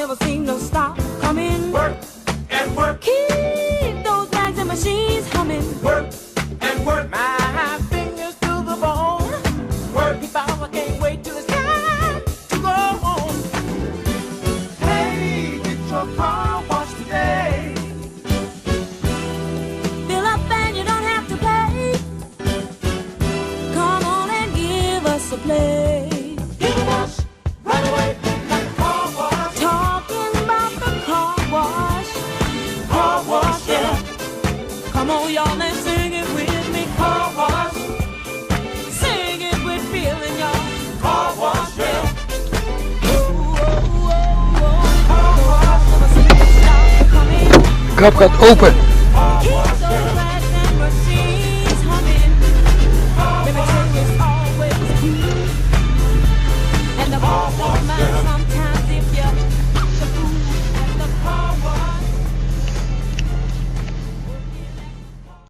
never seem to stop coming. Work and work. Keep those bags and machines humming. Work and work. My fingers to the bone. Work. If I can't wait till it's time to go home. Hey, get your car washed today. Fill up and you don't have to pay. Come on and give us a play. Get a wash right away. Like a car wash. Talking about the car wash. Car wash, yeah. Come on, y'all, and sing it with me. Car wash. Sing it with feeling, y'all. Car wash, yeah. Car wash. Never seem to stop coming. Krab gaat open.